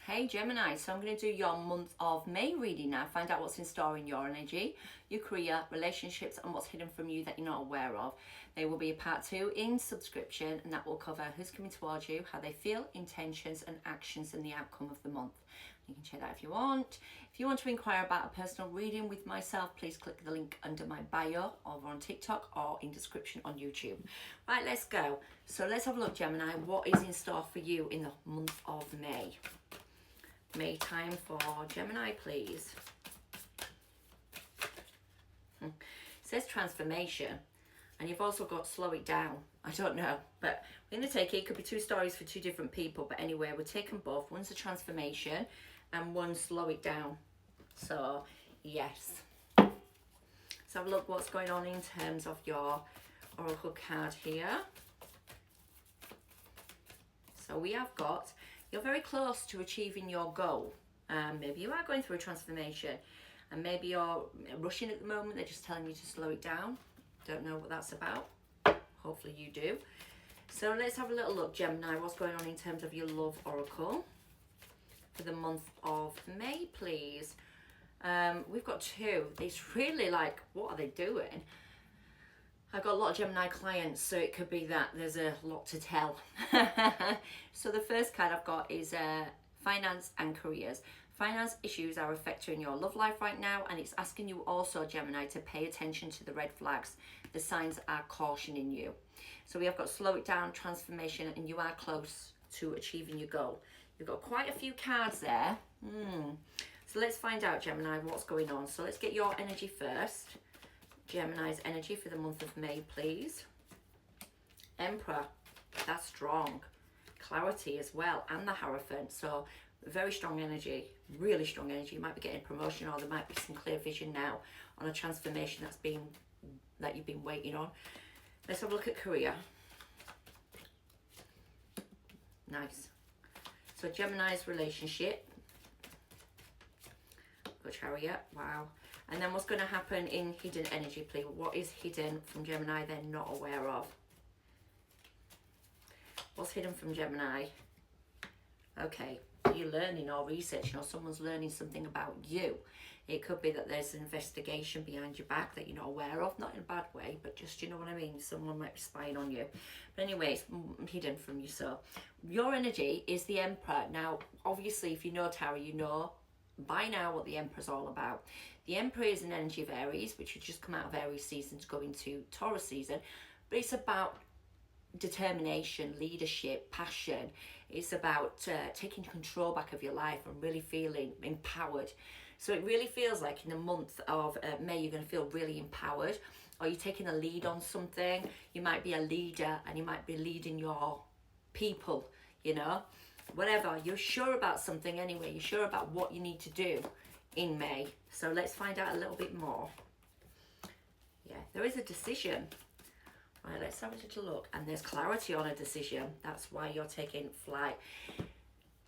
Hey Gemini, so I'm going to do your month of May reading now. Find out what's in store in your energy, your career, relationships, and what's hidden from you that you're not aware of. There will be a part 2 in subscription, and that will cover who's coming towards you, how they feel, intentions, and actions, and the outcome of the month. You can check that if you want. If you want to inquire about a personal reading with myself, please click the link under my bio over on TikTok or in description on YouTube. Right, let's go. So let's have a look, Gemini. What is in store for you in the month of May? May time for Gemini, please. It says transformation, and you've also got slow it down. I don't know, but we're going to take it. It could be two stories for two different people, but anyway, we're taking both. One's a transformation and one slow it down. So yes, let's have a look what's going on in terms of your oracle card here. So we have got, you're very close to achieving your goal. Maybe you are going through a transformation, and maybe you're rushing at the moment. They're just telling you to slow it down. Don't know what that's about. Hopefully you do. So let's have a little look, Gemini, what's going on in terms of your love oracle for the month of May, please. We've got two. It's really like, what are they doing? I've got a lot of Gemini clients, so it could be that there's a lot to tell. So the first card I've got is finance and careers. Finance issues are affecting your love life right now, and it's asking you also, Gemini, to pay attention to the red flags. The signs are cautioning you. So we have got slow it down, transformation, and you are close to achieving your goal. You've got quite a few cards there. So let's find out, Gemini, what's going on. So let's get your energy first. Gemini's energy for the month of May, please. Emperor, that's strong. Clarity as well, and the Hierophant. So very strong energy, really strong energy. You might be getting promotion, or there might be some clear vision now on a transformation that you've been waiting on. Let's have a look at career. Nice. So Gemini's relationship. Got Chariot, wow. And then what's going to happen in hidden energy, please? What is hidden from Gemini they're not aware of? What's hidden from Gemini? Okay, you're learning or researching, or someone's learning something about you. It could be that there's an investigation behind your back that you're not aware of, not in a bad way, but just, you know what I mean? Someone might be spying on you. But anyways, hidden from you. So your energy is the Emperor. Now, obviously, if you know tarot, you know by now what the Emperor's all about. The Emperor is an energy of Aries, which has just come out of Aries season to go into Taurus season, but it's about determination, leadership, passion. It's about taking control back of your life and really feeling empowered. So it really feels like in the month of May, you're going to feel really empowered, or you're taking a lead on something. You might be a leader, and you might be leading your people, you know, whatever. You're sure about something anyway. You're sure about what you need to do in May. So let's find out a little bit more. Yeah, there is a decision. Right, let's have a little look. And there's clarity on a decision. That's why you're taking flight.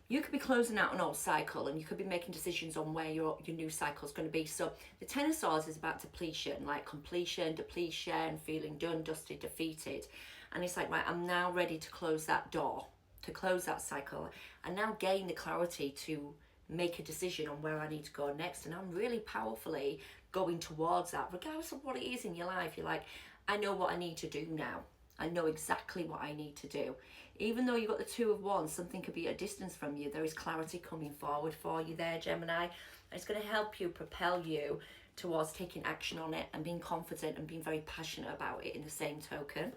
You could be closing out an old cycle, and you could be making decisions on where your new cycle is going to be. So the Ten of Swords is about depletion, like completion, depletion, feeling done, dusted, defeated. And it's like, right, I'm now ready to close that door, to close that cycle, and now gain the clarity to make a decision on where I need to go next. And I'm really powerfully going towards that, regardless of what it is in your life. You're like, I know what I need to do now. I know exactly what I need to do. Even though you've got the Two of Wands, something could be at a distance from you. There is clarity coming forward for you there, Gemini. And it's going to help you, propel you towards taking action on it and being confident and being very passionate about it in the same token.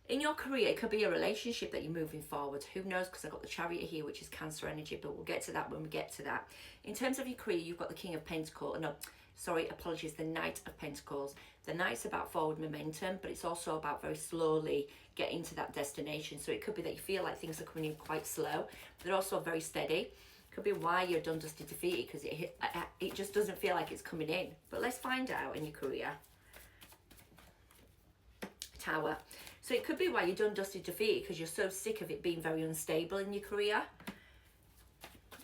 In your career, it could be a relationship that you're moving forward. Who knows? Because I've got the Chariot here, which is Cancer energy, but we'll get to that when we get to that. In terms of your career, you've got the King of Pentacles. No, sorry, apologies, the Knight of Pentacles. The Knight's about forward momentum, but it's also about very slowly getting to that destination. So it could be that you feel like things are coming in quite slow, but they're also very steady. Could be why you're done, dusted, defeated, because it just doesn't feel like it's coming in. But let's find out in your career. Tower. So it could be why you're done, dusted, defeated, because you're so sick of it being very unstable in your career.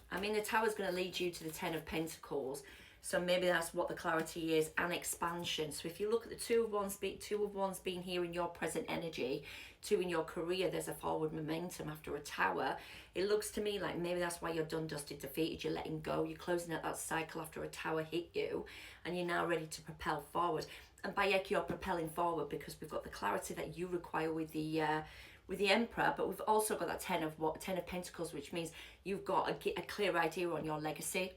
I mean, the Tower's going to lead you to the Ten of Pentacles. So maybe that's what the clarity is, and expansion. So if you look at the two of wands being here in your present energy, two in your career, there's a forward momentum after a tower. It looks to me like maybe that's why you're done, dusted, defeated. You're letting go. You're closing out that cycle after a tower hit you, and you're now ready to propel forward. And by heck, you're propelling forward because we've got the clarity that you require with the Emperor, but we've also got that Ten of Pentacles, which means you've got a clear idea on your legacy.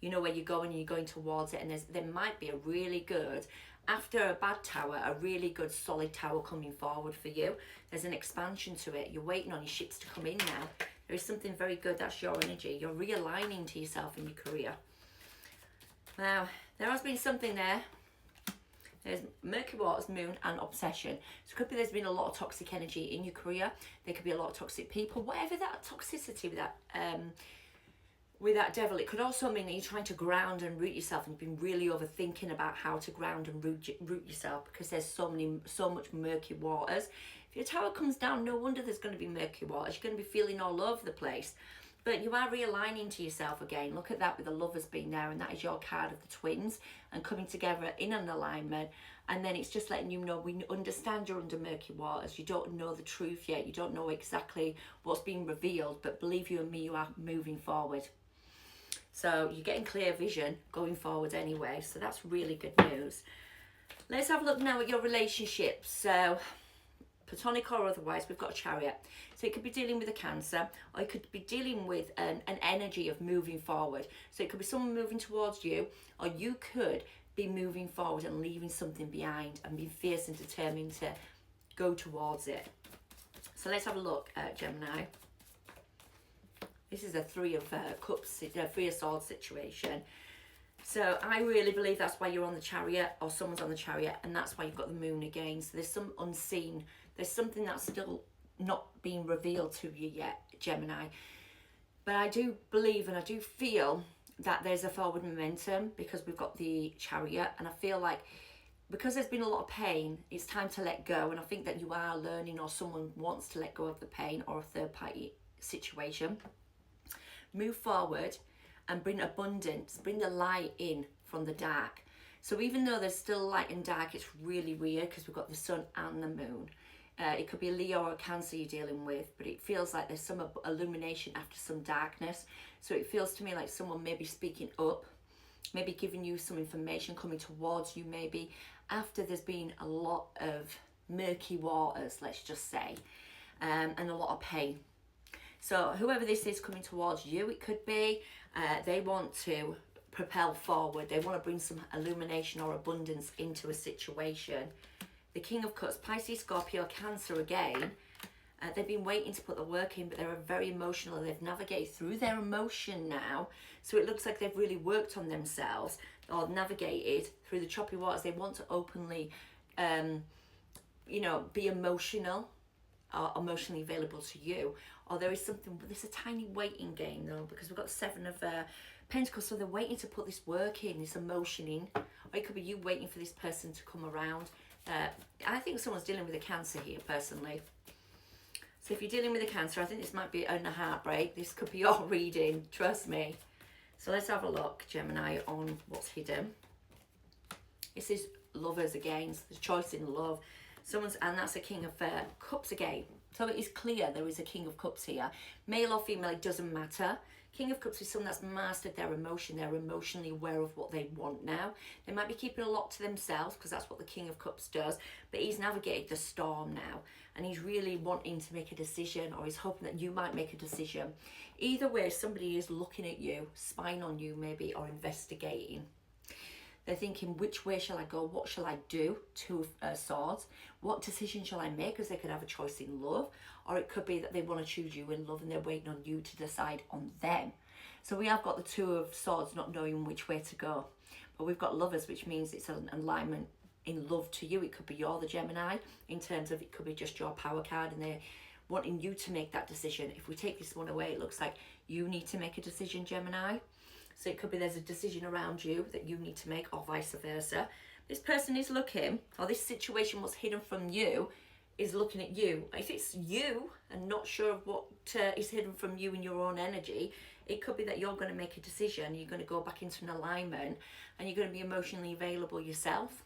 You know where you're going and you're going towards it, and there might be a really good, after a bad tower, a really good solid tower coming forward for you. There's an expansion to it. You're waiting on your ships to come in now. There is something very good. That's your energy. You're realigning to yourself in your career. Now, there has been something there. There's Mercury, Waters, Moon, and Obsession. So it could be there's been a lot of toxic energy in your career. There could be a lot of toxic people. Whatever that toxicity with that devil, it could also mean that you're trying to ground and root yourself, and you've been really overthinking about how to ground and root yourself, because there's so much murky waters. If your tower comes down, no wonder there's going to be murky waters. You're going to be feeling all over the place. But you are realigning to yourself again. Look at that with the Lovers being there, and that is your card of the twins and coming together in an alignment. And then it's just letting you know, we understand you're under murky waters. You don't know the truth yet. You don't know exactly what's being revealed, but believe you and me, you are moving forward. So you're getting clear vision going forward anyway. So that's really good news. Let's have a look now at your relationships. So platonic or otherwise, we've got a Chariot. So it could be dealing with a Cancer, or it could be dealing with an energy of moving forward. So it could be someone moving towards you, or you could be moving forward and leaving something behind and being fierce and determined to go towards it. So let's have a look at Gemini. This is a Three of Cups, Three of Swords situation. So I really believe that's why you're on the Chariot, or someone's on the Chariot, and that's why you've got the Moon again. So there's some unseen, there's something that's still not being revealed to you yet, Gemini. But I do believe and I do feel that there's a forward momentum because we've got the Chariot, and I feel like because there's been a lot of pain, it's time to let go. And I think that you are learning, or someone wants to let go of the pain, or a third party situation. Move forward and bring abundance, bring the light in from the dark. So even though there's still light and dark, it's really weird because we've got the sun and the moon. It could be a Leo or a Cancer you're dealing with, but it feels like there's some illumination after some darkness. So it feels to me like someone may be speaking up, maybe giving you some information, coming towards you maybe, after there's been a lot of murky waters, let's just say, and a lot of pain. So whoever this is coming towards you, it could be, they want to propel forward. They want to bring some illumination or abundance into a situation. The King of Cups, Pisces, Scorpio, Cancer again. They've been waiting to put the work in, but they're very emotional, and they've navigated through their emotion now. So it looks like they've really worked on themselves, or navigated through the choppy waters. They want to openly, be emotional, or emotionally available to you. Or there is something, but there's a tiny waiting game though, because we've got the Seven of Pentacles, so they're waiting to put this work in, this emotion in. Or it could be you waiting for this person to come around. I think someone's dealing with a Cancer here, personally. So if you're dealing with a Cancer, I think this might be a heartbreak. This could be your reading, trust me. So let's have a look, Gemini, on what's hidden. This is Lovers again, so the choice in love. And that's a King of Cups again. So it is clear there is a King of Cups here. Male or female, it doesn't matter. King of Cups is someone that's mastered their emotion. They're emotionally aware of what they want now. They might be keeping a lot to themselves because that's what the King of Cups does. But he's navigated the storm now. And he's really wanting to make a decision, or he's hoping that you might make a decision. Either way, somebody is looking at you, spying on you maybe, or investigating. They're thinking, which way shall I go? What shall I do? Two of Swords. What decision shall I make? Because they could have a choice in love. Or it could be that they want to choose you in love and they're waiting on you to decide on them. So we have got the Two of Swords, not knowing which way to go. But we've got Lovers, which means it's an alignment in love to you. It could be you're the Gemini, in terms of it could be just your power card, and they're wanting you to make that decision. If we take this one away, it looks like you need to make a decision, Gemini. So it could be there's a decision around you that you need to make, or vice versa. This person is looking, or this situation was hidden from you, is looking at you. If it's you and not sure of what is hidden from you in your own energy, it could be that you're going to make a decision, you're going to go back into an alignment, and you're going to be emotionally available yourself.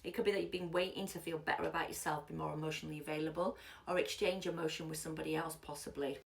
It could be that you've been waiting to feel better about yourself, be more emotionally available, or exchange emotion with somebody else possibly.